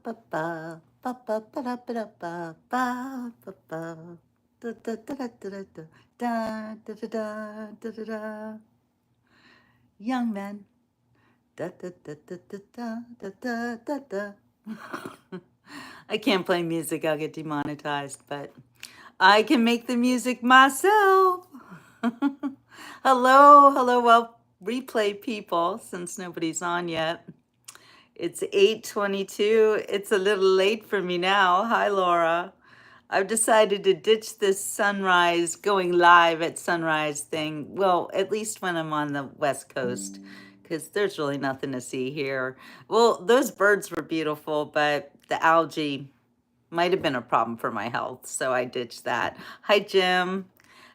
ba ba ba ba da ba da ba ba ba ba da da da da da da da da da da da da. Young man. Da da da da da da da da da. I can't play music, I'll get demonetized, but I can make the music myself. Hello, hello, well, replay people, since nobody's on yet. It's 8:22. It's a little late for me now. Hi, Laura. I've decided to ditch this sunrise, going live at sunrise thing. Well, at least when I'm on the West Coast, because there's really nothing to see here. Well, those birds were beautiful, but the algae might have been a problem for my health, so I ditched that. Hi, Jim.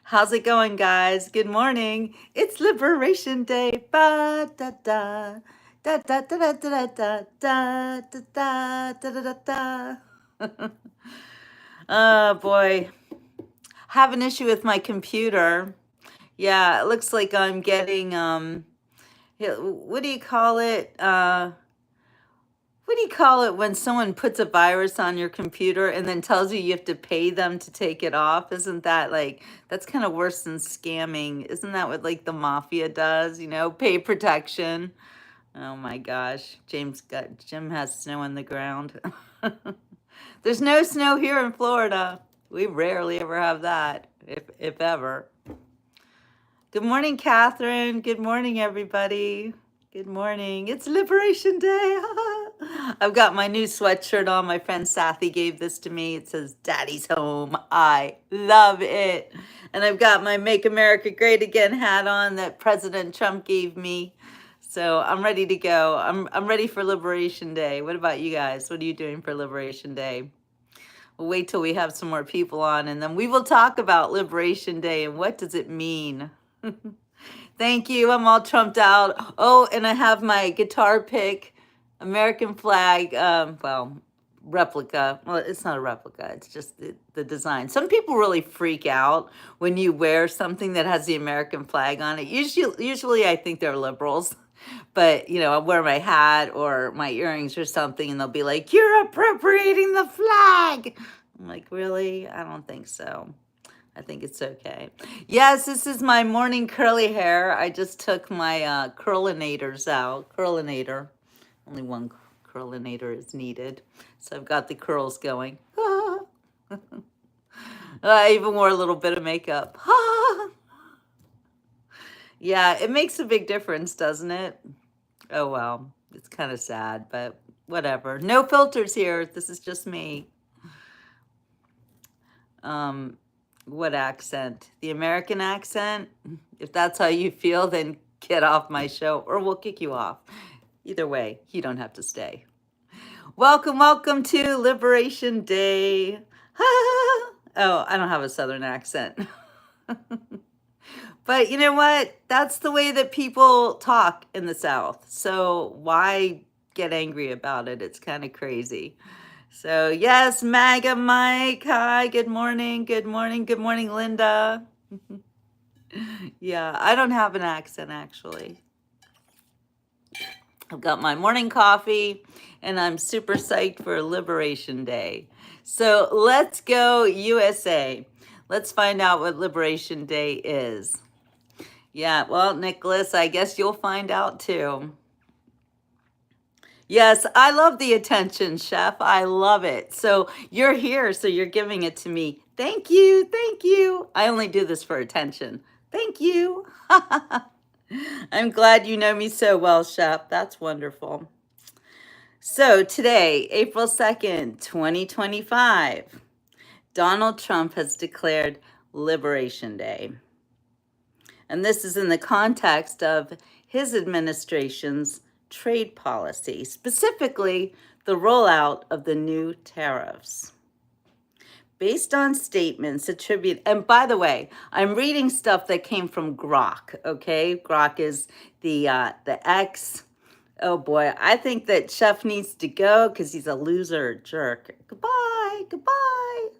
How's it going, guys? Good morning. It's Liberation Day. Ba da da. Da da da da da da da da da da da da. Oh boy. Have an issue with my computer. Yeah, it looks like I'm getting what do you call it? What do you call it when someone puts a virus on your computer and then tells you have to pay them to take it off? Isn't that like, that's kind of worse than scamming. Isn't that what like the mafia does, you know, pay protection? Oh my gosh, Jim has snow on the ground. There's no snow here in Florida. We rarely ever have that, if ever. Good morning, Catherine. Good morning, everybody. Good morning. It's Liberation Day. I've got my new sweatshirt on. My friend Sathy gave this to me. It says, Daddy's home. I love it. And I've got my Make America Great Again hat on that President Trump gave me. So I'm ready to go. I'm ready for Liberation Day. What about you guys? What are you doing for Liberation Day? We'll wait till we have some more people on, and then we will talk about Liberation Day and what does it mean. Thank you. I'm all trumped out. Oh, and I have my guitar pick, American flag, well, replica. Well, it's not a replica. It's just the design. Some people really freak out when you wear something that has the American flag on it. Usually I think they're liberals. But, you know, I wear my hat or my earrings or something, and they'll be like, you're appropriating the flag. I'm like, really? I don't think so. I think it's okay. Yes, this is my morning curly hair. I just took my curlinators out. Curlinator. Only one curlinator is needed. So I've got the curls going. I even wore a little bit of makeup. Yeah, it makes a big difference, doesn't it? Oh, well, it's kind of sad, but whatever. No filters here. This is just me. What accent? The American accent? If that's how you feel, then get off my show or we'll kick you off. Either way, you don't have to stay. Welcome, welcome to Liberation Day. Oh, I don't have a Southern accent. But you know what? That's the way that people talk in the South. So why get angry about it? It's kind of crazy. So yes, MAGA Mike. Hi, good morning. Good morning. Good morning, Linda. Yeah, I don't have an accent actually. I've got my morning coffee and I'm super psyched for Liberation Day. So let's go USA. Let's find out what Liberation Day is. Yeah, well, Nicholas, I guess you'll find out too. Yes, I love the attention, Chef. I love it. So you're here, so you're giving it to me. Thank you. Thank you. I only do this for attention. Thank you. I'm glad you know me so well, Chef. That's wonderful. So today, April 2nd, 2025, Donald Trump has declared Liberation Day. And this is in the context of his administration's trade policy, specifically the rollout of the new tariffs. Based on statements attributed, and by the way, I'm reading stuff that came from Grok, okay? Grok is the X. Oh boy, I think that Chef needs to go because he's a loser jerk. Goodbye, goodbye.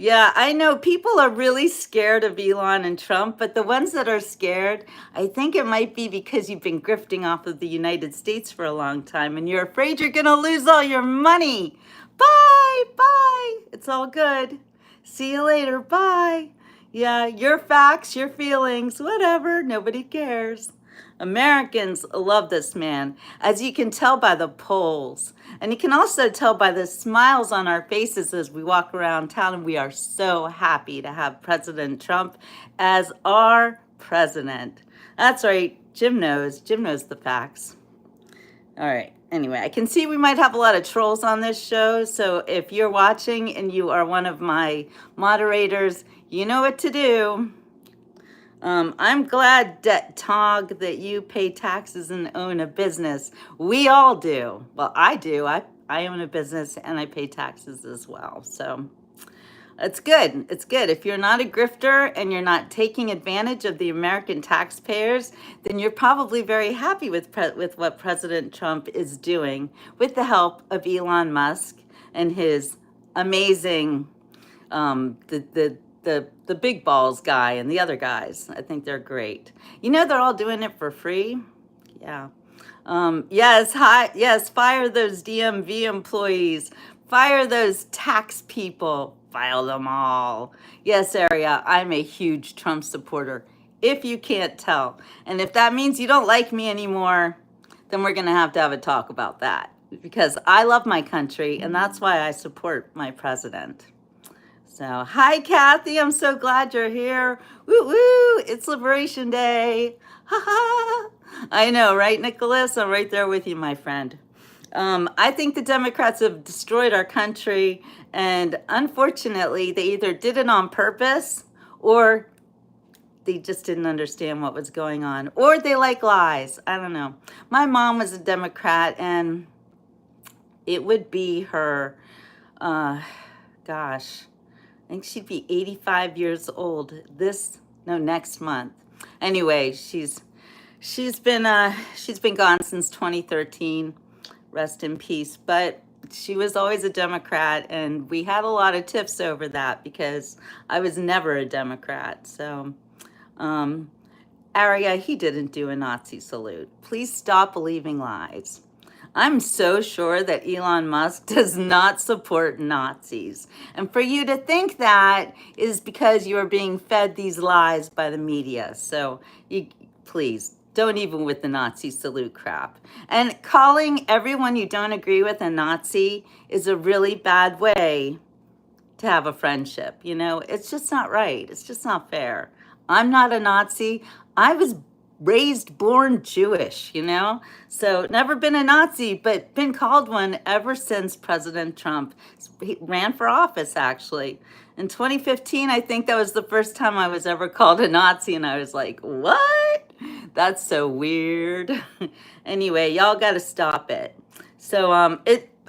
Yeah, I know people are really scared of Elon and Trump, but the ones that are scared, I think it might be because you've been grifting off of the United States for a long time and you're afraid you're going to lose all your money. Bye, bye. It's all good. See you later. Bye. Yeah, your facts, your feelings, whatever. Nobody cares. Americans love this man, as you can tell by the polls. And you can also tell by the smiles on our faces as we walk around town. And we are so happy to have President Trump as our president. That's right. Jim knows. Jim knows the facts. All right. Anyway, I can see we might have a lot of trolls on this show. So if you're watching and you are one of my moderators, you know what to do. I'm glad, Tog, that you pay taxes and own a business. We all do. Well, I do. I own a business and I pay taxes as well. So it's good. It's good. If you're not a grifter and you're not taking advantage of the American taxpayers, then you're probably very happy with what President Trump is doing with the help of Elon Musk and his amazing the big balls guy and the other guys. I think they're great. You know, they're all doing it for free. Yeah. Yes, fire those DMV employees. Fire those tax people. File them all. Yes, Aria, I'm a huge Trump supporter, if you can't tell. And if that means you don't like me anymore, then we're going to have a talk about that. Because I love my country, and that's why I support my president. So, hi, Kathy. I'm so glad you're here. Woo woo. It's Liberation Day. Ha ha. I know, right, Nicholas? I'm right there with you, my friend. I think the Democrats have destroyed our country. And unfortunately, they either did it on purpose or they just didn't understand what was going on. Or they like lies. I don't know. My mom was a Democrat, and it would be her, gosh. I think she'd be 85 years old next month. Anyway, she's been gone since 2013. Rest in peace. But she was always a Democrat, and we had a lot of tiffs over that because I was never a Democrat. So, Aria, he didn't do a Nazi salute. Please stop believing lies. I'm so sure that Elon Musk does not support Nazis. And for you to think that is because you are being fed these lies by the media. So please, don't even with the Nazi salute crap. And calling everyone you don't agree with a Nazi is a really bad way to have a friendship. You know, it's just not right. It's just not fair. I'm not a Nazi. I was born Jewish, you know? So never been a Nazi, but been called one ever since President Trump ran for office, actually. In 2015, I think that was the first time I was ever called a Nazi, and I was like, what? That's so weird. Anyway, y'all got to stop it. So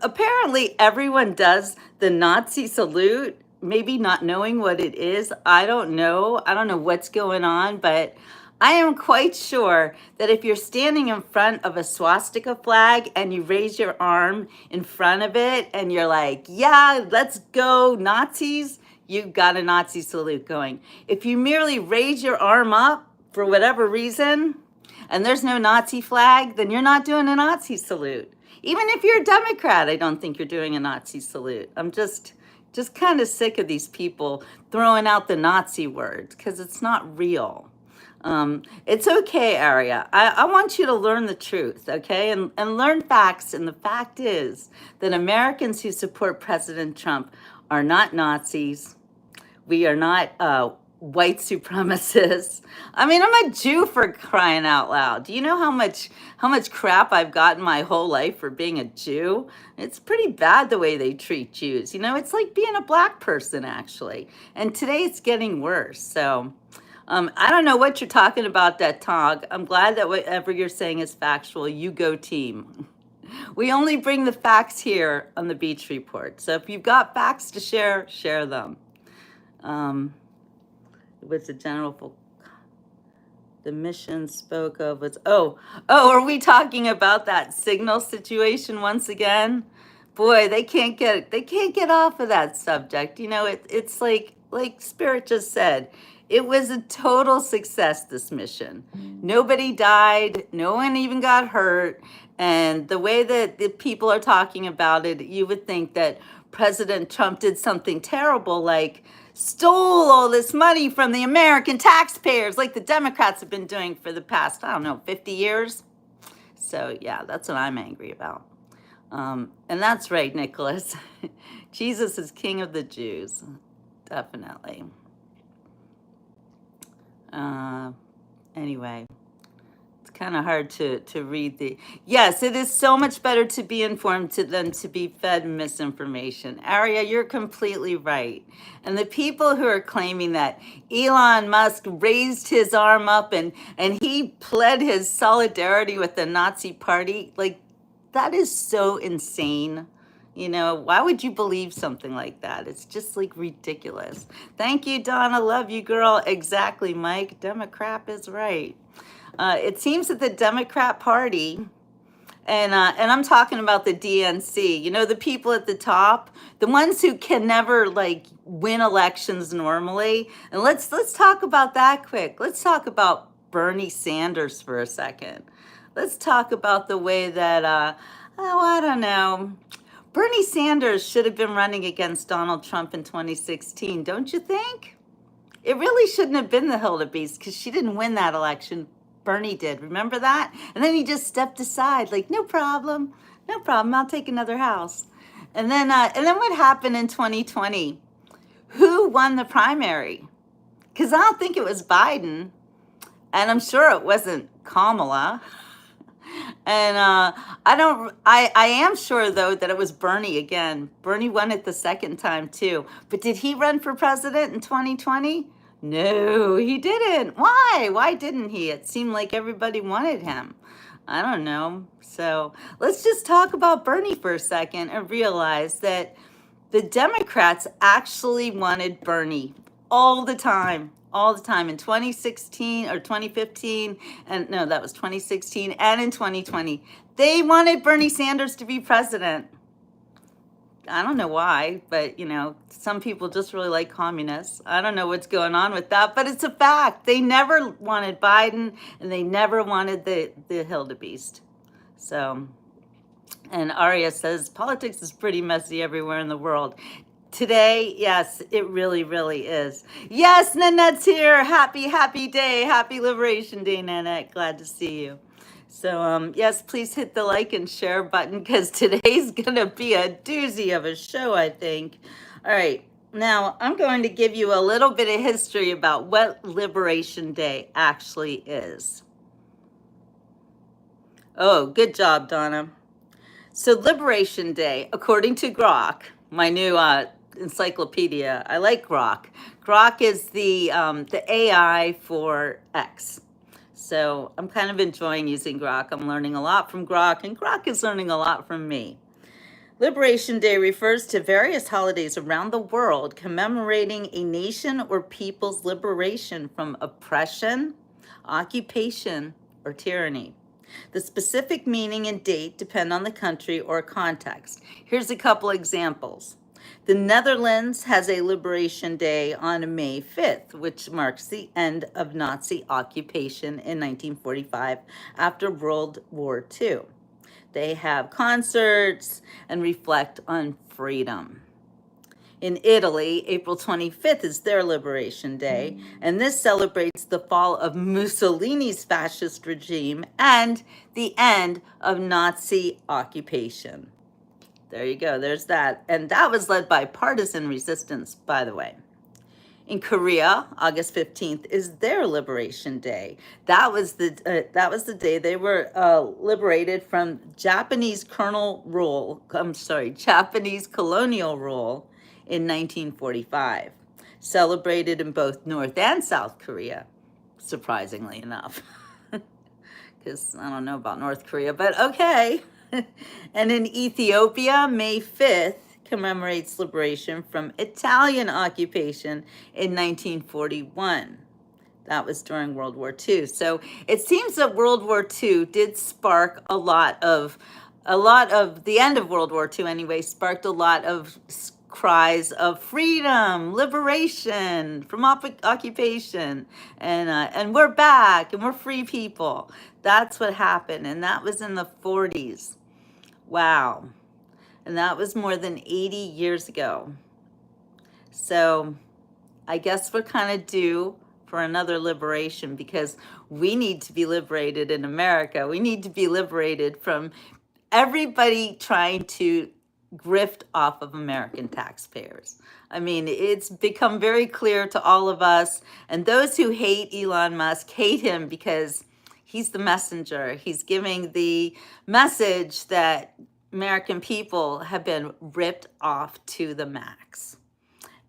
apparently everyone does the Nazi salute, maybe not knowing what it is. I don't know. I don't know what's going on, but I am quite sure that if you're standing in front of a swastika flag and you raise your arm in front of it and you're like, yeah, let's go Nazis, you've got a Nazi salute going. If you merely raise your arm up for whatever reason and there's no Nazi flag, then you're not doing a Nazi salute. Even if you're a Democrat, I don't think you're doing a Nazi salute. I'm just kind of sick of these people throwing out the Nazi words because it's not real. It's okay, Aria. I want you to learn the truth, okay? And learn facts. And the fact is that Americans who support President Trump are not Nazis. We are not white supremacists. I mean, I'm a Jew, for crying out loud. Do you know how much crap I've gotten my whole life for being a Jew? It's pretty bad the way they treat Jews. You know, it's like being a black person, actually. And today it's getting worse. So I don't know what you're talking about, that Tog. I'm glad that whatever you're saying is factual. You go team. We only bring the facts here on the Beach Report. So if you've got facts to share, share them. What's the general, the mission spoke of was, are we talking about that signal situation once again? Boy, they can't get off of that subject. It's like Spirit just said, it was a total success, this mission. Nobody died, no one even got hurt, and the way that the people are talking about it, you would think that President Trump did something terrible, like stole all this money from the American taxpayers, like the Democrats have been doing for the past, I don't know, 50 years. So yeah, that's what I'm angry about. And that's right, Nicholas. Jesus is King of the Jews, definitely. Uh, anyway, it's kind of hard to read the. Yes, it is so much better to be informed than to be fed misinformation. Aria, you're completely right. And the people who are claiming that Elon Musk raised his arm up and he pled his solidarity with the Nazi party, like, that is so insane. Why would you believe something like that? It's just like ridiculous. Thank you, Donna. Love you, girl. Exactly, Mike. Democrat is right. It seems that the Democrat Party, and I'm talking about the DNC, the people at the top, the ones who can never like win elections normally. And let's talk about that quick. Let's talk about Bernie Sanders for a second. Let's talk about the way that, I don't know. Bernie Sanders should have been running against Donald Trump in 2016, don't you think? It really shouldn't have been the Hildebeest because she didn't win that election. Bernie did. Remember that? And then he just stepped aside, like, no problem. I'll take another house. And then what happened in 2020? Who won the primary? Because I don't think it was Biden. And I'm sure it wasn't Kamala. And I am sure, though, that it was Bernie again. Bernie won it the second time, too. But did he run for president in 2020? No, he didn't. Why? Why didn't he? It seemed like everybody wanted him. I don't know. So let's just talk about Bernie for a second and realize that the Democrats actually wanted Bernie all the time in 2016 or 2015, and no, that was 2016, and in 2020. They wanted Bernie Sanders to be president. I don't know why, but some people just really like communists. I don't know what's going on with that, but it's a fact. They never wanted Biden, and they never wanted the Hildebeest. So, and Arya says, politics is pretty messy everywhere in the world. Today, yes, it really, really is. Yes, Nanette's here. Happy day. Happy Liberation Day, Nanette. Glad to see you. So, yes, please hit the like and share button because today's going to be a doozy of a show, I think. All right. Now, I'm going to give you a little bit of history about what Liberation Day actually is. Oh, good job, Donna. So, Liberation Day, according to Grok, my new encyclopedia. I like Grok. Grok is the AI for X. So I'm kind of enjoying using Grok. I'm learning a lot from Grok, and Grok is learning a lot from me. Liberation Day refers to various holidays around the world commemorating a nation or people's liberation from oppression, occupation, or tyranny. The specific meaning and date depend on the country or context. Here's a couple examples. The Netherlands has a Liberation Day on May 5th, which marks the end of Nazi occupation in 1945 after World War II. They have concerts and reflect on freedom. In Italy, April 25th is their Liberation Day, and this celebrates the fall of Mussolini's fascist regime and the end of Nazi occupation. There you go, there's that. And that was led by partisan resistance, by the way. In Korea, August 15th is their Liberation Day. That was the day they were liberated from Japanese colonial rule in 1945. Celebrated in both North and South Korea, surprisingly enough. Because I don't know about North Korea, but okay. And in Ethiopia, May 5th commemorates liberation from Italian occupation in 1941. That was during World War II. So it seems that World War II did spark a lot of a lot of the end of World War II anyway sparked a lot of cries of freedom, liberation from occupation, and we're back and we're free people. That's what happened, and that was in the 40s. Wow. And that was more than 80 years ago. So I guess we're kind of due for another liberation because we need to be liberated in America. We need to be liberated from everybody trying to grift off of American taxpayers. I mean, it's become very clear to all of us, and those who hate Elon Musk hate him because he's the messenger. He's giving the message that American people have been ripped off to the max.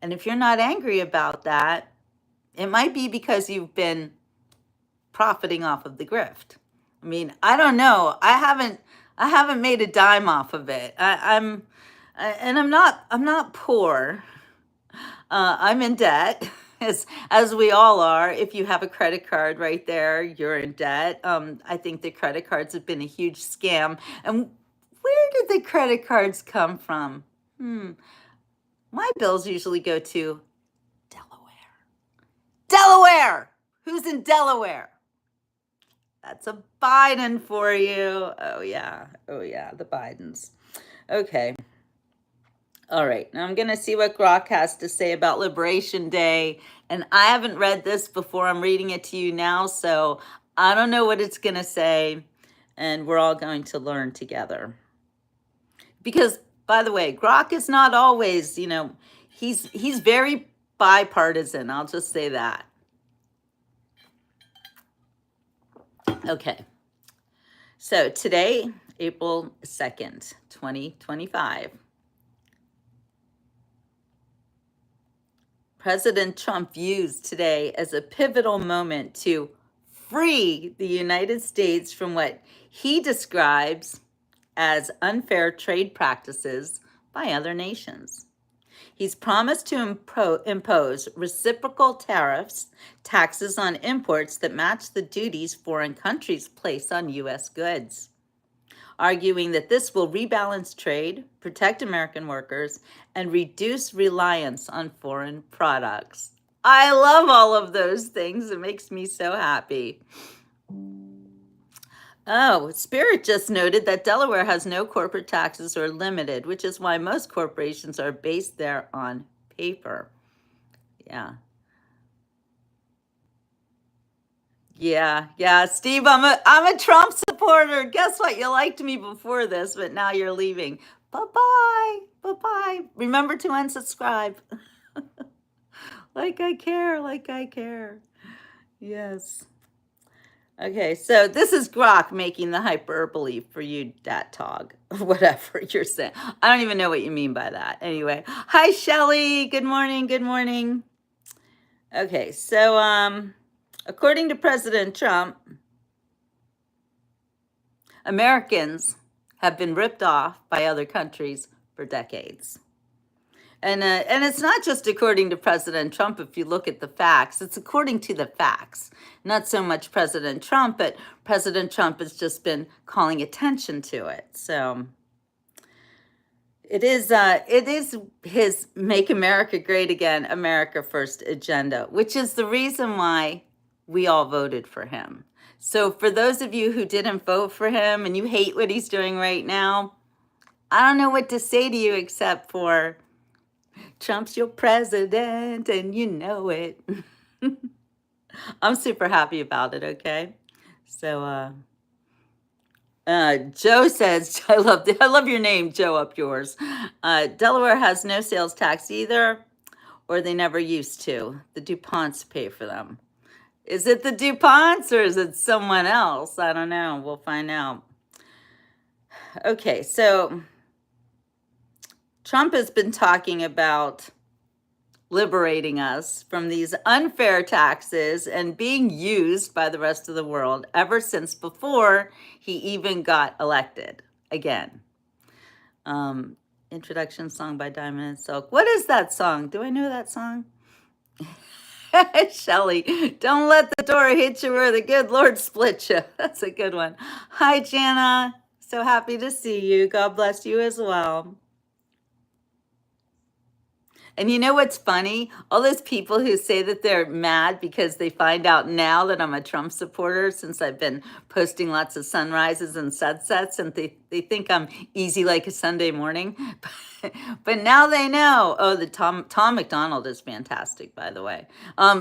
And if you're not angry about that, it might be because you've been profiting off of the grift. I mean, I don't know. I haven't made a dime off of it. And I'm not poor. I'm in debt, as we all are. If you have a credit card right there, you're in debt. I think the credit cards have been a huge scam. And where did the credit cards come from? My bills usually go to Delaware. Delaware! Who's in Delaware? That's a Biden for you. Oh, yeah. Oh, yeah. The Bidens. Okay. All right. Now I'm going to see what Grok has to say about Liberation Day. And I haven't read this before. I'm reading it to you now. So I don't know what it's going to say. And we're all going to learn together. Because, by the way, Grok is not always, he's very bipartisan. I'll just say that. Okay. So today, April 2nd, 2025. President Trump views today as a pivotal moment to free the United States from what he describes as unfair trade practices by other nations. He's promised to impose reciprocal tariffs, taxes on imports that match the duties foreign countries place on U.S. goods, arguing that this will rebalance trade, protect American workers, and reduce reliance on foreign products. I love all of those things. It makes me so happy. Oh, Spirit just noted that Delaware has no corporate taxes or limited, which is why most corporations are based there on paper. Yeah. Yeah, Steve, I'm a Trump supporter. Guess what? You liked me before this, but now you're leaving. Bye-bye. Remember to unsubscribe. Like I care. Yes. Okay, so this is Grok making the hyperbole for you, Dattog, whatever you're saying. I don't even know what you mean by that. Anyway, hi, Shelly. Good morning. Okay, so according to President Trump, Americans have been ripped off by other countries for decades. And it's not just according to President Trump. If you look at the facts, it's according to the facts. Not so much President Trump, but President Trump has just been calling attention to it. So it is his Make America Great Again, America First agenda, which is the reason why we all voted for him. So for those of you who didn't vote for him and you hate what he's doing right now, I don't know what to say to you except for Trump's your president and you know it. I'm super happy about it, okay? So Joe says, I love your name, Joe, up yours. Delaware has no sales tax either, or they never used to. The DuPonts pay for them. Is it the DuPonts or is it someone else? I don't know. We'll find out. Okay, so Trump has been talking about liberating us from these unfair taxes and being used by the rest of the world ever since before he even got elected again. Introduction song by Diamond and Silk. What is that song? Do I know that song? Shelly, don't let the door hit you where the good Lord split you. That's a good one. Hi, Jana. So happy to see you. God bless you as well. And you know what's funny? All those people who say that they're mad because they find out now that I'm a Trump supporter since I've been posting lots of sunrises and sunsets, and they think I'm easy like a Sunday morning. But now they know. Oh, the Tom McDonald is fantastic, by the way.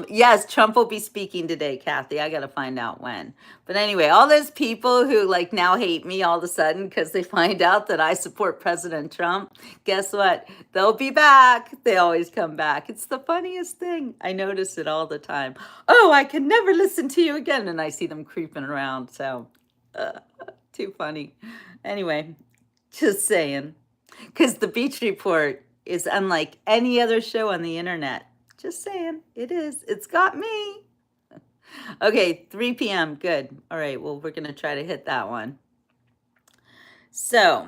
Yes, Trump will be speaking today, Kathy. I got to find out when. But anyway, all those people who like now hate me all of a sudden because they find out that I support President Trump, guess what? They'll be back. They always come back. It's the funniest thing. I notice it all the time. Oh, I can never listen to you again. And I see them creeping around. So, too funny. Anyway, just saying. Because the Beach Report is unlike any other show on the internet. Just saying. It is. It's got me. Okay, 3 p.m. Good. All right. Well, we're going to try to hit that one. So,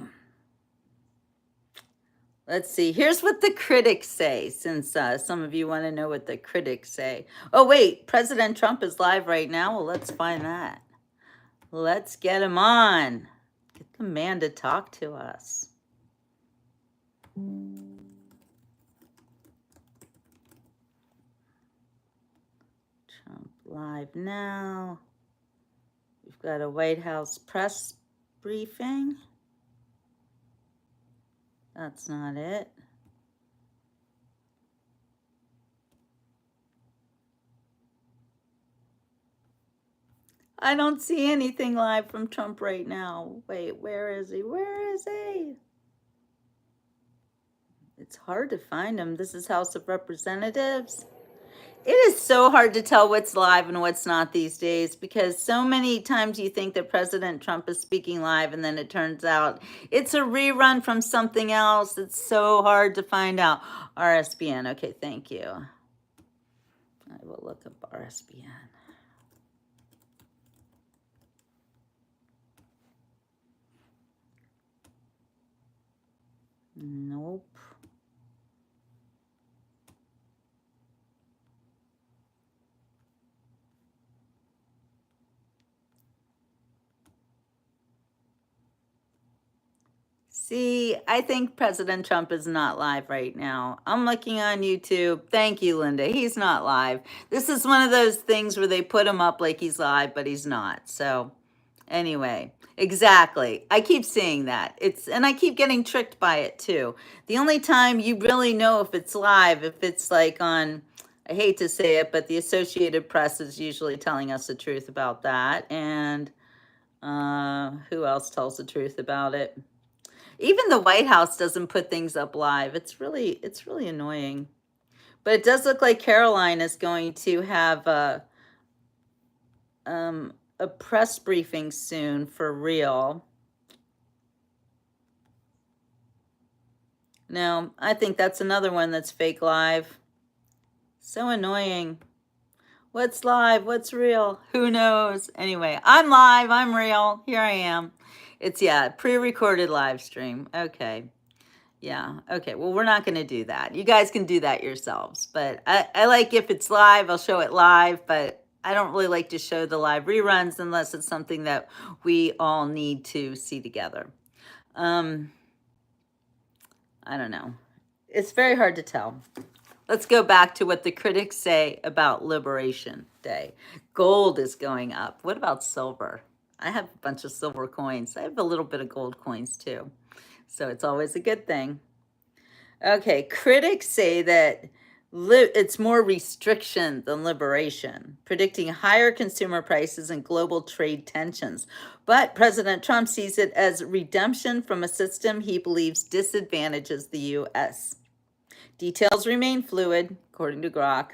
let's see. Here's what the critics say, since some of you want to know what the critics say. Oh, wait. President Trump is live right now. Well, let's find that. Let's get him on. Get the man to talk to us. Trump live now. We've got a White House press briefing. That's not it. I don't see anything live from Trump right now. Wait, where is he? Where is he? It's hard to find him. This is House of Representatives. It is so hard to tell what's live and what's not these days because so many times you think that President Trump is speaking live and then it turns out it's a rerun from something else. It's so hard to find out. RSBN. Okay, thank you. I will look up RSBN. Nope. See, I think President Trump is not live right now. I'm looking on YouTube. Thank you, Linda. He's not live. This is one of those things where they put him up like he's live, but he's not. So anyway, exactly. I keep seeing that. And I keep getting tricked by it too. The only time you really know if it's live, if it's like on, I hate to say it, but the Associated Press is usually telling us the truth about that. And who else tells the truth about it? Even the White House doesn't put things up live. It's really annoying. But it does look like Caroline is going to have a press briefing soon for real. No, I think that's another one that's fake live. So annoying. What's live? What's real? Who knows? Anyway, I'm live. I'm real. Here I am. It's, yeah, pre-recorded live stream. Okay. Yeah. Okay. Well, we're not going to do that. You guys can do that yourselves. But I like if it's live, I'll show it live. But I don't really like to show the live reruns unless it's something that we all need to see together. I don't know. It's very hard to tell. Let's go back to what the critics say about Liberation Day. Gold is going up. What about silver? I have a bunch of silver coins. I have a little bit of gold coins too. So it's always a good thing. Okay, critics say that it's more restriction than liberation, predicting higher consumer prices and global trade tensions. But President Trump sees it as redemption from a system he believes disadvantages the U.S. Details remain fluid, according to Grok.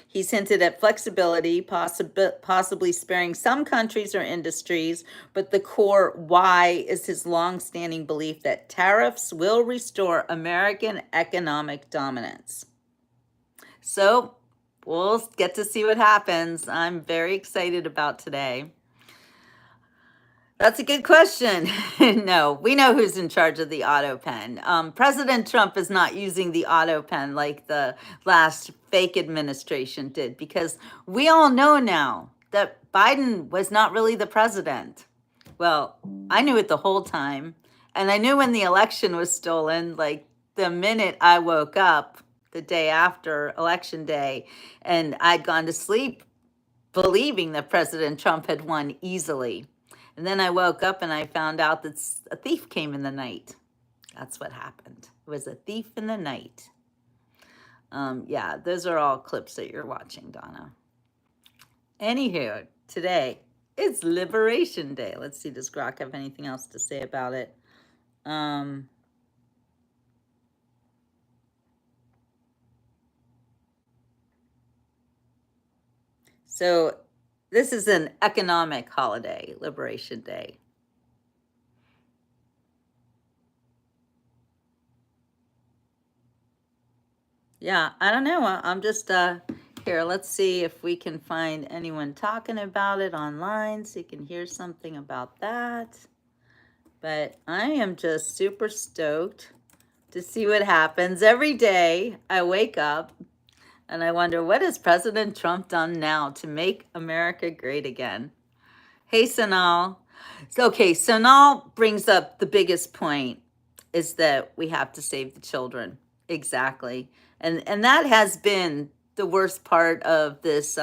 He's hinted at flexibility, possibly sparing some countries or industries, but the core why is his longstanding belief that tariffs will restore American economic dominance. So we'll get to see what happens. I'm very excited about today. That's a good question. No, we know who's in charge of the auto pen. President Trump is not using the auto pen like the last fake administration did, because we all know now that Biden was not really the president. Well, I knew it the whole time. And I knew when the election was stolen, like the minute I woke up the day after election day, and I'd gone to sleep believing that President Trump had won easily. And then I woke up and I found out that a thief came in the night. That's what happened. It was a thief in the night. Yeah, those are all clips that you're watching, Donna. Anywho, today it's Liberation Day. Let's see, does Grok have anything else to say about it? So this is an economic holiday, Liberation Day. Yeah, I don't know. I'm just here. Let's see if we can find anyone talking about it online so you can hear something about that. But I am just super stoked to see what happens. Every day I wake up and I wonder, what has President Trump done now to make America great again? Hey, Sanal. Okay, Sanal brings up the biggest point is that we have to save the children. Exactly. And that has been the worst part of this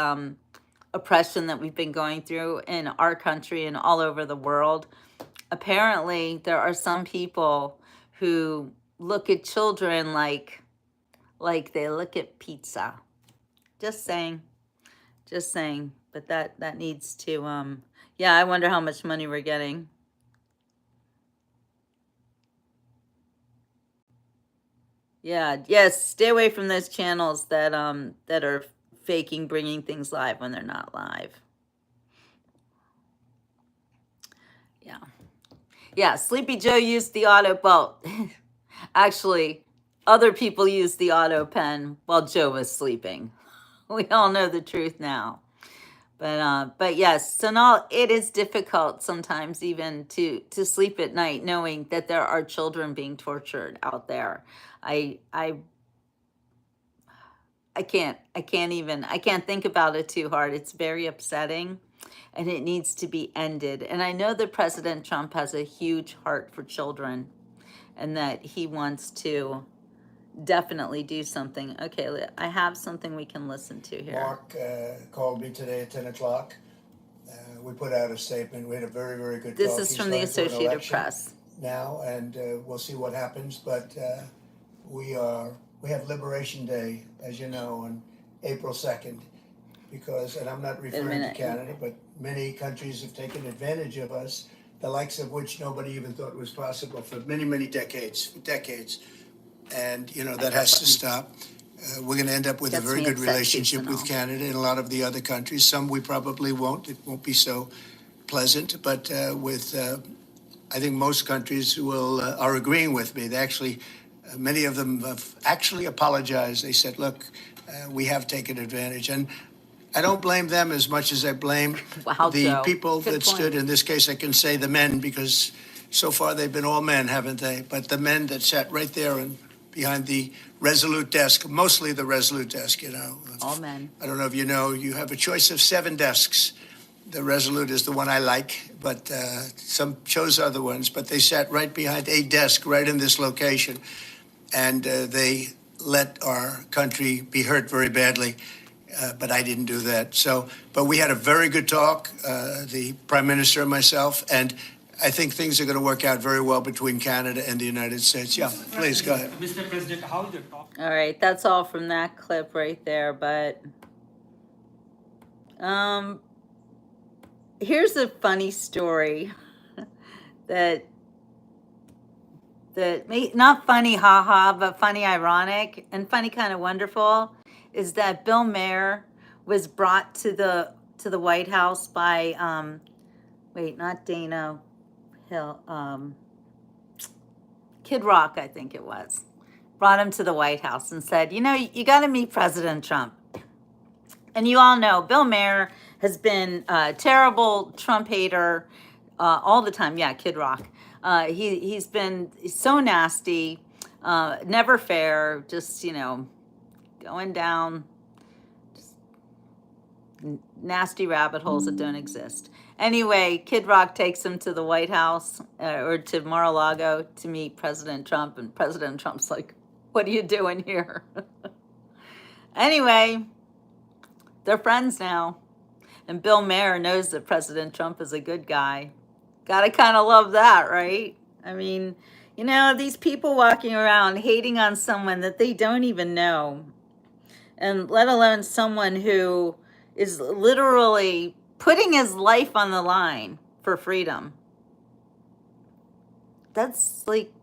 oppression that we've been going through in our country and all over the world. Apparently, there are some people who look at children like they look at pizza. Just saying. Just saying. But that needs to yeah, I wonder how much money we're getting. Yeah, yes, stay away from those channels that are faking bringing things live when they're not live. Yeah. Yeah, Sleepy Joe used the well, actually, other people used the auto pen while Joe was sleeping. We all know the truth now. But yes, so now it is difficult sometimes even to sleep at night knowing that there are children being tortured out there. I can't think about it too hard. It's very upsetting and it needs to be ended. And I know that President Trump has a huge heart for children and that he wants to definitely do something. Okay, I have something we can listen to here. Mark called me today at 10 o'clock. We put out a statement. We had a very, very good talk. This is from the Associated Press. Now, and we'll see what happens. But we have Liberation Day, as you know, on April 2nd. Because, and I'm not referring to Canada, but many countries have taken advantage of us, the likes of which nobody even thought was possible for many, many decades. And, you know, that has to stop. We're going to end up with a very good relationship with Canada and a lot of the other countries. Some we probably won't. It won't be so pleasant. But with, I think most countries are agreeing with me. They actually, many of them have actually apologized. They said, look, we have taken advantage. And I don't blame them as much as I blame the people that stood. In this case, I can say the men, because so far they've been all men, haven't they? But the men that sat right there and behind the Resolute desk, mostly the Resolute desk, you know. All men. I don't know if you know, you have a choice of 7 desks. The Resolute is the one I like, but some chose other ones. But they sat right behind a desk right in this location, and they let our country be hurt very badly. But I didn't do that. But we had a very good talk, the Prime Minister and myself, and I think things are going to work out very well between Canada and the United States. Yeah, please go ahead. Mr. President, how is your talk? All right, that's all from that clip right there. But here's a funny story that not funny, haha, but funny, ironic, and funny, kind of wonderful, is that Bill Maher was brought to the White House by wait, not Dana Hill, Kid Rock, I think it was, brought him to the White House and said, you know, you got to meet President Trump. And you all know Bill Maher has been a terrible Trump hater all the time. Yeah, Kid Rock. He's been so nasty, never fair, just, you know, going down just nasty rabbit holes that don't exist. Anyway, Kid Rock takes him to the White House or to Mar-a-Lago to meet President Trump, and President Trump's like, "What are you doing here?" Anyway, they're friends now, and Bill Maher knows that President Trump is a good guy. Gotta kind of love that, right? I mean, these people walking around hating on someone that they don't even know, and let alone someone who is literally putting his life on the line for freedom. That's like,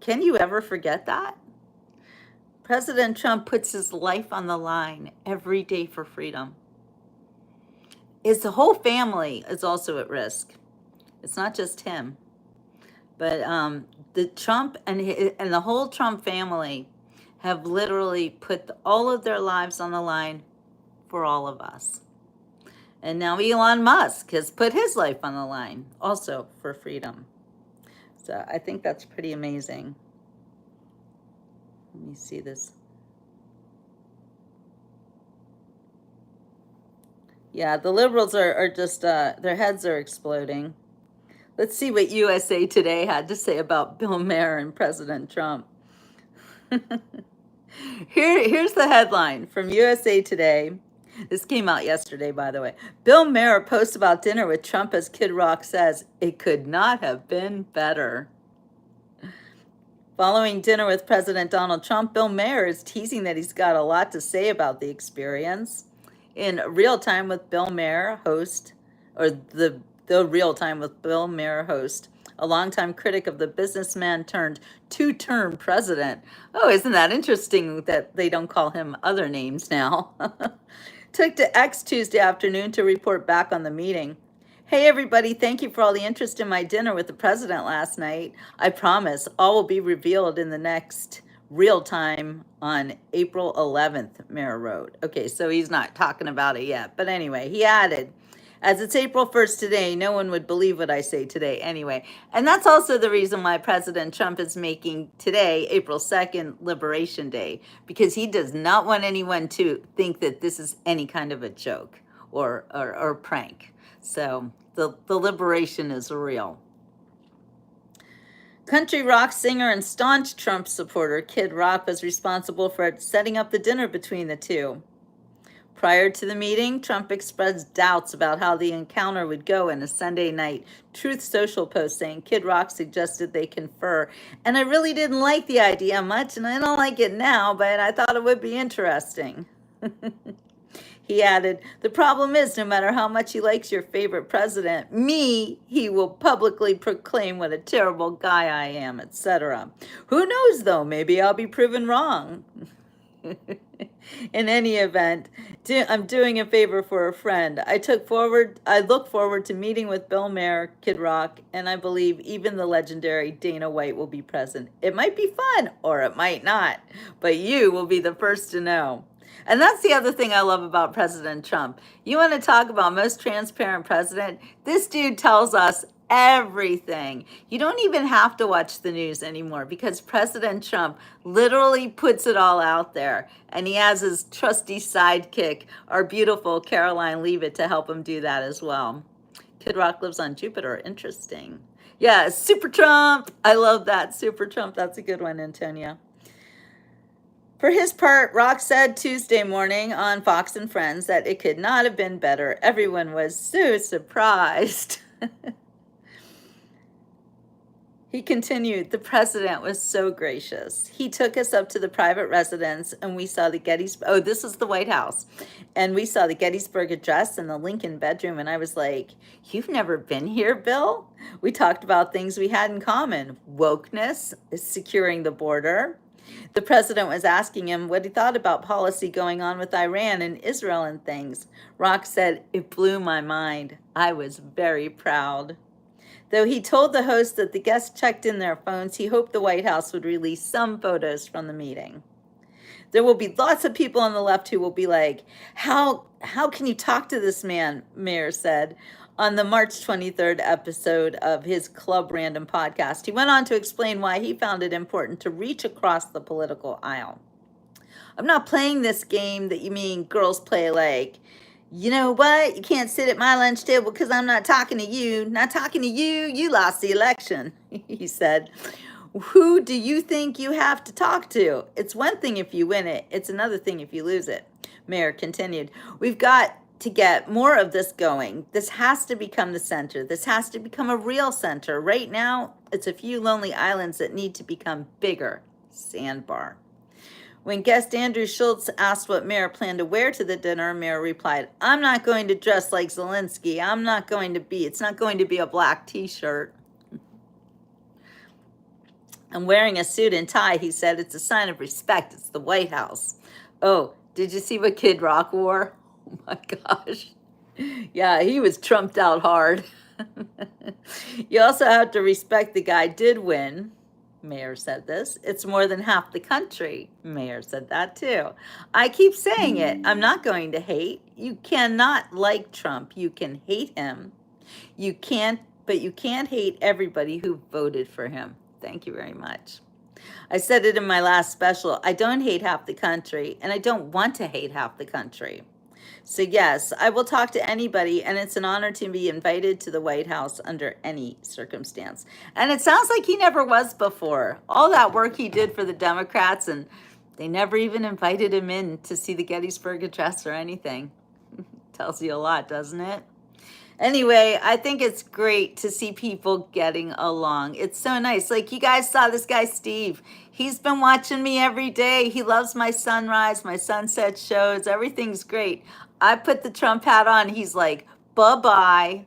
can you ever forget that? President Trump puts his life on the line every day for freedom. His whole family is also at risk. It's not just him, but the Trump and the whole Trump family have literally put all of their lives on the line for all of us. And now Elon Musk has put his life on the line also for freedom. So I think that's pretty amazing. Let me see this. Yeah, the liberals are just, their heads are exploding. Let's see what USA Today had to say about Bill Maher and President Trump. Here's the headline from USA Today. This came out yesterday, by the way. Bill Maher posts about dinner with Trump as Kid Rock says, "It could not have been better." Following dinner with President Donald Trump, Bill Maher is teasing that he's got a lot to say about the experience. In Real Time with Bill Maher host, or the Real Time with Bill Maher host, a longtime critic of the businessman turned two-term president. Oh, isn't that interesting that they don't call him other names now? Took to X Tuesday afternoon to report back on the meeting. "Hey everybody, thank you for all the interest in my dinner with the president last night. I promise all will be revealed in the next Real Time on April 11th, Maher wrote." Okay, so he's not talking about it yet. But anyway, he added, "As it's April 1st today, no one would believe what I say today anyway." And that's also the reason why President Trump is making today, April 2nd, Liberation Day, because he does not want anyone to think that this is any kind of a joke or prank. So the liberation is real. Country rock singer and staunch Trump supporter Kid Rock was responsible for setting up the dinner between the two. Prior to the meeting, Trump expressed doubts about how the encounter would go in a Sunday night Truth Social post saying Kid Rock suggested they confer. "And I really didn't like the idea much, and I don't like it now, but I thought it would be interesting." He added, "The problem is, no matter how much he likes your favorite president, he will publicly proclaim what a terrible guy I am, etc. Who knows, though? Maybe I'll be proven wrong." In any event, I'm doing a favor for a friend. I look forward to meeting with Bill Maher, Kid Rock, and I believe even the legendary Dana White will be present. It might be fun, or it might not, but you will be the first to know. And that's the other thing I love about President Trump. You want to talk about most transparent president? This dude tells us everything. You don't even have to watch the news anymore because President Trump literally puts it all out there. And he has his trusty sidekick, our beautiful Caroline Leavitt, to help him do that as well. Kid Rock lives on Jupiter. Interesting. Yeah, Super Trump. I love that. Super Trump. That's a good one, Antonia. For his part, Rock said Tuesday morning on Fox and Friends that it could not have been better. Everyone was so surprised. He continued, "The president was so gracious. He took us up to the private residence and we saw the Gettysburg, this is the White House, and we saw the Gettysburg Address and the Lincoln bedroom, and I was like, you've never been here, Bill? We talked about things we had in common, wokeness, securing the border." The president was asking him what he thought about policy going on with Iran and Israel and things. Rock said, "It blew my mind. I was very proud." Though he told the host that the guests checked in their phones, he hoped the White House would release some photos from the meeting. There will be lots of people on the left who will be like, how can you talk to this man, Maher said on the March 23rd episode of his Club Random podcast. He went on to explain why he found it important to reach across the political aisle. "I'm not playing this game that you mean girls play, like, You know what? You can't sit at my lunch table because I'm not talking to you. Not talking to you. You lost the election, he said. Who do you think you have to talk to? It's one thing if you win it, it's another thing if you lose it. Maher continued. We've got to get more of this going. This has to become the center. This has to become a real center. Right now, it's a few lonely islands that need to become bigger. Sandbar. When guest Andrew Schultz asked what Maher planned to wear to the dinner, Maher replied, I'm not going to dress like Zelensky. It's not going to be a black t-shirt. I'm wearing a suit and tie, he said. It's a sign of respect. It's the White House. Oh, did you see what Kid Rock wore? Oh my gosh. Yeah, he was trumped out hard. You also have to respect the guy did win. Maher said this. It's more than half the country. Maher said that too. I keep saying it. I'm not going to hate. You cannot like Trump. You can hate him. But you can't hate everybody who voted for him. Thank you very much. I said it in my last special. I don't hate half the country, and I don't want to hate half the country. So yes, I will talk to anybody, and it's an honor to be invited to the White House under any circumstance. And it sounds like he never was before. All that work he did for the Democrats, and they never even invited him in to see the Gettysburg Address or anything. Tells you a lot, doesn't it? Anyway, I think it's great to see people getting along. It's so nice. Like, you guys saw this guy, Steve. He's been watching me every day. He loves my sunrise, my sunset shows. Everything's great. I put the Trump hat on. He's like, bye-bye.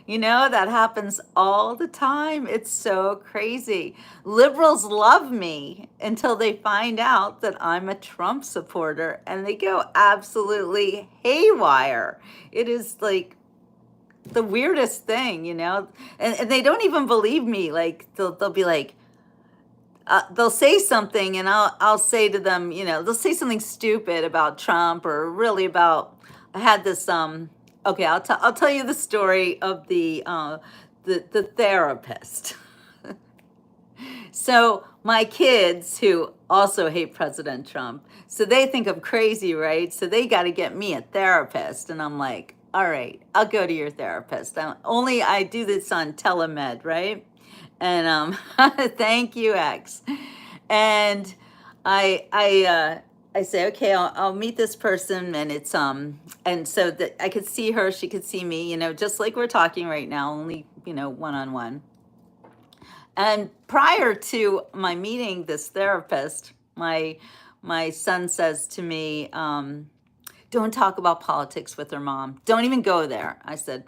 You know, that happens all the time. It's so crazy. Liberals love me until they find out that I'm a Trump supporter, and they go absolutely haywire. It is like the weirdest thing, you know? And they don't even believe me. Like, they'll be like, they'll say something, and I'll say to them, you know, they'll say something stupid about Trump, or really about, I had this, okay, I'll tell you the story of the therapist. So my kids, who also hate President Trump, so they think I'm crazy, right? So they got to get me a therapist, and I'm like, all right, I'll go to your therapist. I do this on telemed, right? And thank you, X. And I say, okay, I'll meet this person, and it's and so that I could see her, she could see me, you know, just like we're talking right now, only, you know, one-on-one. And prior to my meeting this therapist, my son says to me, don't talk about politics with her mom. Don't even go there. I said,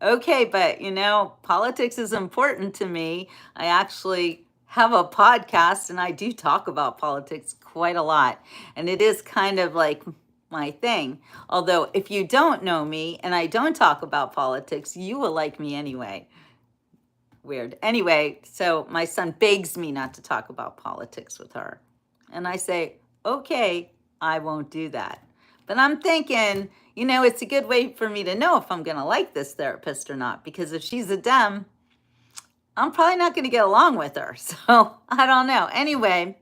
okay, but you know, politics is important to me. I actually have a podcast, and I do talk about politics quite a lot. And it is kind of like my thing. Although if you don't know me and I don't talk about politics, you will like me anyway. Weird. Anyway, so my son begs me not to talk about politics with her. And I say, okay, I won't do that. But I'm thinking, you know, it's a good way for me to know if I'm going to like this therapist or not. Because if she's a Dem, I'm probably not going to get along with her. So I don't know. Anyway,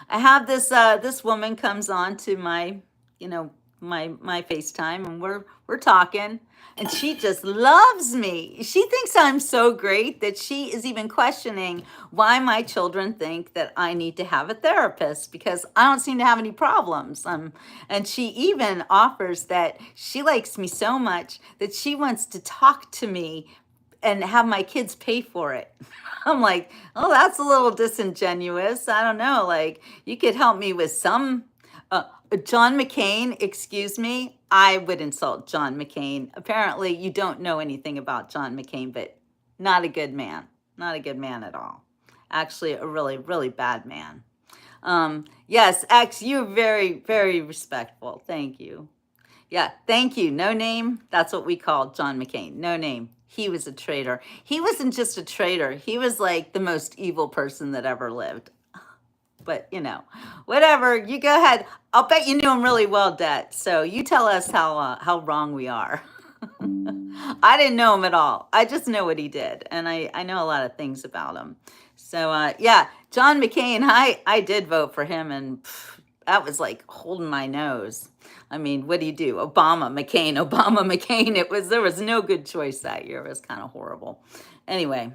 I have this woman comes on to my, you know, my FaceTime, and we're talking, and she just loves me. She thinks I'm so great that she is even questioning why my children think that I need to have a therapist, because I don't seem to have any problems. And she even offers that she likes me so much that she wants to talk to me and have my kids pay for it. I'm like, oh, that's a little disingenuous. I don't know. Like, you could help me with some. John McCain, excuse me, I would insult John McCain. Apparently, you don't know anything about John McCain, but not a good man. Not a good man at all. Actually, a really, really bad man. Yes, X, you're very, very respectful. Thank you. Yeah, thank you. No name. That's what we call John McCain. No name. He was a traitor. He wasn't just a traitor. He was like the most evil person that ever lived. But, you know, whatever. You go ahead. I'll bet you knew him really well, Det. So you tell us how wrong we are. I didn't know him at all. I just know what he did. And I know a lot of things about him. So, yeah, John McCain, I did vote for him. And that was like holding my nose. I mean, what do you do? Obama, McCain, Obama, McCain. There was no good choice that year. It was kind of horrible. Anyway,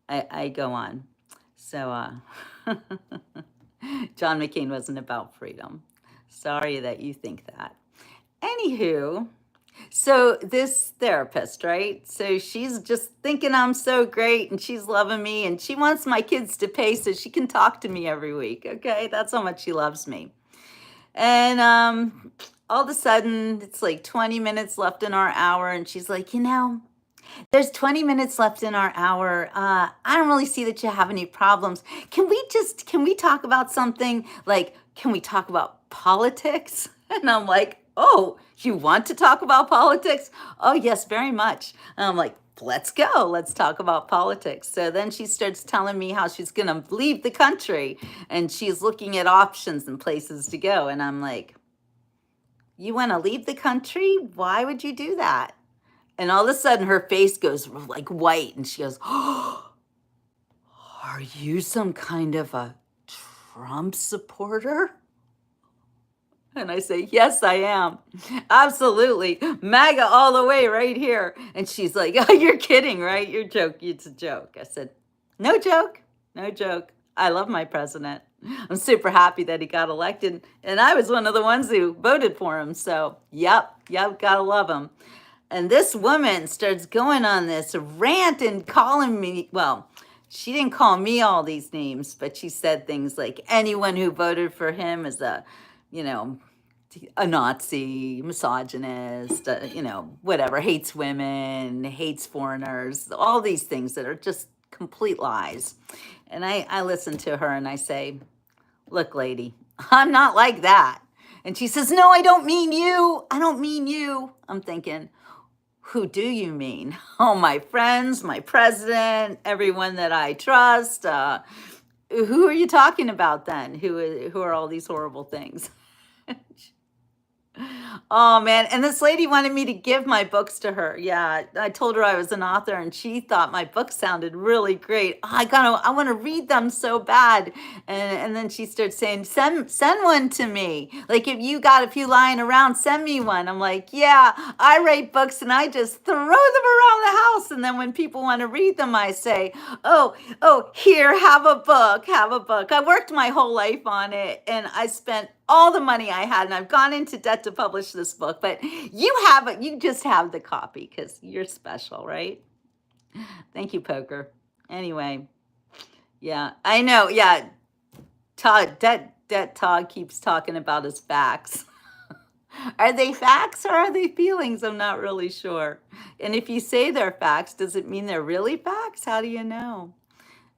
I go on. So, John McCain wasn't about freedom. Sorry that you think that. Anywho, so this therapist, right? So she's just thinking I'm so great and she's loving me and she wants my kids to pay so she can talk to me every week. Okay, that's how much she loves me. And all of a sudden, it's like 20 minutes left in our hour, and she's like, there's 20 minutes left in our hour. I don't really see that you have any problems. Can we talk about something like, can we talk about politics? And I'm like, oh, you want to talk about politics? Oh, yes, very much. And I'm like, let's go. Let's talk about politics. So then she starts telling me how she's going to leave the country and she's looking at options and places to go. And I'm like, you want to leave the country? Why would you do that? And all of a sudden her face goes like white and she goes, oh, are you some kind of a Trump supporter? And I say, yes, I am. Absolutely. MAGA all the way right here. And she's like, oh, you're kidding, right? You're joking. It's a joke. I said, no joke. No joke. I love my president. I'm super happy that he got elected. And I was one of the ones who voted for him. So, yep, gotta love him. And this woman starts going on this rant and calling me, well, she didn't call me all these names, but she said things like anyone who voted for him is a Nazi, misogynist, whatever, hates women, hates foreigners, all these things that are just complete lies. And I listen to her and I say, look, lady, I'm not like that. And she says, no, I don't mean you. I don't mean you. I'm thinking, who do you mean? Oh, my friends, my president, everyone that I trust. Who are you talking about then? Who are all these horrible things? Oh man, and this lady wanted me to give my books to her. Yeah, I told her I was an author and she thought my book sounded really great. Oh, I want to read them so bad. And then she started saying, send one to me. Like if you got a few lying around, send me one. I'm like, yeah, I write books and I just throw them around the house. And then when people want to read them, I say, oh, here, have a book, have a book. I worked my whole life on it and I spent all the money I had and I've gone into debt to publish this book, but you just have the copy because you're special, right? Thank you, Poker. Anyway, yeah, I know. Yeah, Todd, Todd keeps talking about his facts. Are they facts or are they feelings? I'm not really sure. And if you say they're facts, does it mean they're really facts? How do you know?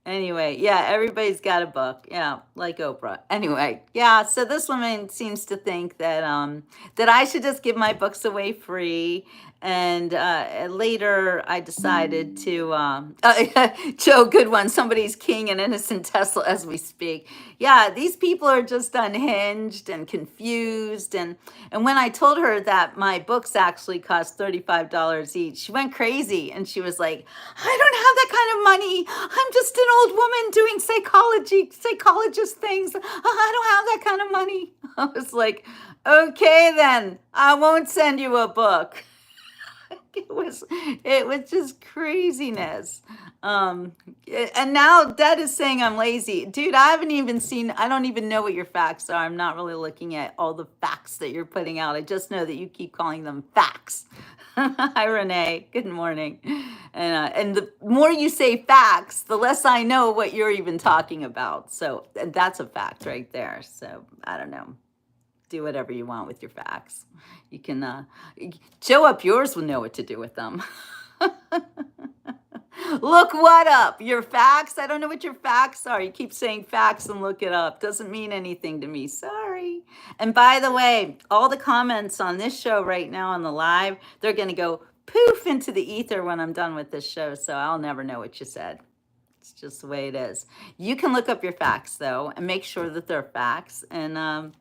Anyway, yeah, everybody's got a book. Yeah, like Oprah. Anyway, yeah, so this woman seems to think that that I should just give my books away free. And later I decided to Joe, good one. Somebody's king and innocent Tesla as we speak. Yeah, these people are just unhinged and confused. And when I told her that my books actually cost $35 each, she went crazy and she was like, I don't have that kind of money. I'm just an old woman doing psychologist things. I don't have that kind of money. I was like, okay, then I won't send you a book. It was just craziness. And now Dad is saying I'm lazy. Dude, I don't even know what your facts are. I'm not really looking at all the facts that you're putting out. I just know that you keep calling them facts. Hi, Renee. Good morning. And the more you say facts, the less I know what you're even talking about. So that's a fact right there. So I don't know. Do whatever you want with your facts. You can, Joe up yours will know what to do with them. Look what up? Your facts? I don't know what your facts are. You keep saying facts and look it up. Doesn't mean anything to me. Sorry. And by the way, all the comments on this show right now on the live, they're going to go poof into the ether when I'm done with this show. So I'll never know what you said. It's just the way it is. You can look up your facts, though, and make sure that they're facts. And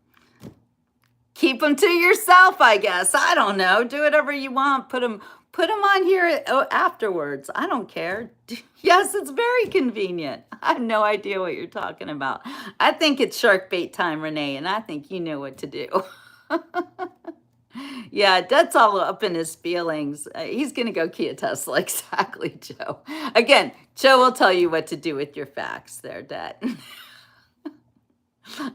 keep them to yourself, I guess. I don't know. Do whatever you want. Put them on here afterwards. I don't care. Yes, it's very convenient. I have no idea what you're talking about. I think it's shark bait time, Renee, and I think you know what to do. Yeah, Deb's all up in his feelings. He's going to go key a Tesla. Exactly, Joe. Again, Joe will tell you what to do with your facts there, Det.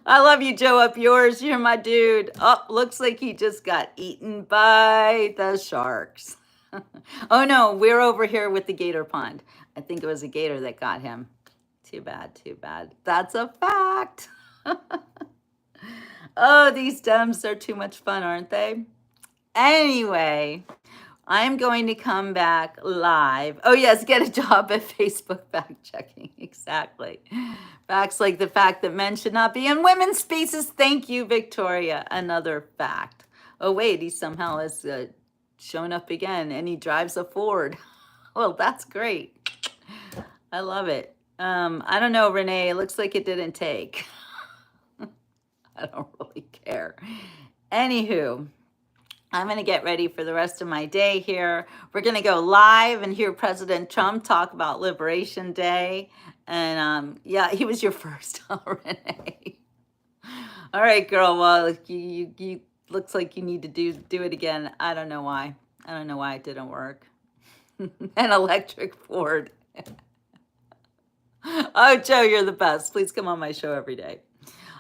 I love you, Joe. Up yours. You're my dude. Oh, looks like he just got eaten by the sharks. Oh, no, we're over here with the gator pond. I think it was a gator that got him. Too bad, too bad. That's a fact. Oh, these Dems are too much fun, aren't they? Anyway, I'm going to come back live. Oh, yes, get a job at Facebook fact checking. Exactly. Facts like the fact that men should not be in women's spaces. Thank you, Victoria. Another fact. Oh, wait, he somehow has shown up again and he drives a Ford. Well, that's great. I love it. I don't know, Renee. It looks like it didn't take. I don't really care. Anywho, I'm going to get ready for the rest of my day here. We're going to go live and hear President Trump talk about Liberation Day. And yeah, he was your first, Renee. All right, girl. Well, you looks like you need to do it again. I don't know why. I don't know why it didn't work. An electric Ford. Oh, Joe, you're the best. Please come on my show every day.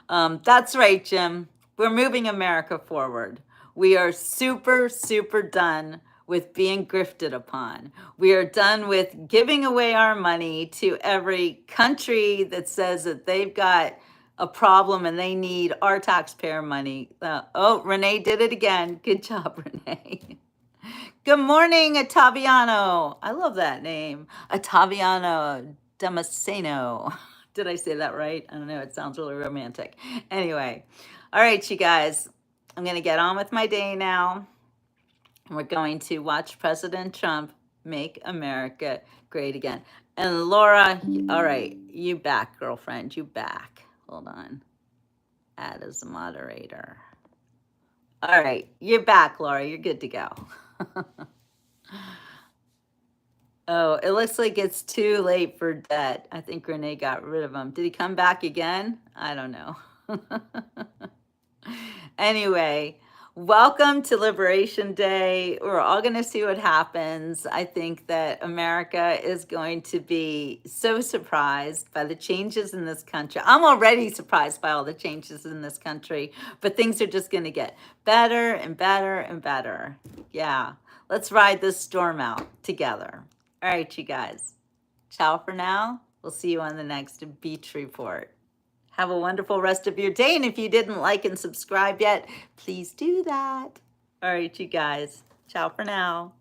That's right, Jim. We're moving America forward. We are super, super done with being grifted upon. We are done with giving away our money to every country that says that they've got a problem and they need our taxpayer money. Oh, Renee did it again. Good job, Renee. Good morning, Ottaviano. I love that name. Ottaviano Damasceno. Did I say that right? I don't know. It sounds really romantic. Anyway, all right, you guys. I'm going to get on with my day now. We're going to watch President Trump make America great again. And Laura, all right, you back, girlfriend. You back. Hold on. Add as a moderator. All right, you're back, Laura. You're good to go. Oh, it looks like it's too late for Det. I think Renee got rid of him. Did he come back again? I don't know. Anyway, welcome to Liberation Day. We're all going to see what happens. I think that America is going to be so surprised by the changes in this country. I'm already surprised by all the changes in this country, but things are just going to get better and better and better. Yeah, let's ride this storm out together. All right, you guys. Ciao for now. We'll see you on the next Beach Report. Have a wonderful rest of your day. And if you didn't like and subscribe yet, please do that. All right, you guys. Ciao for now.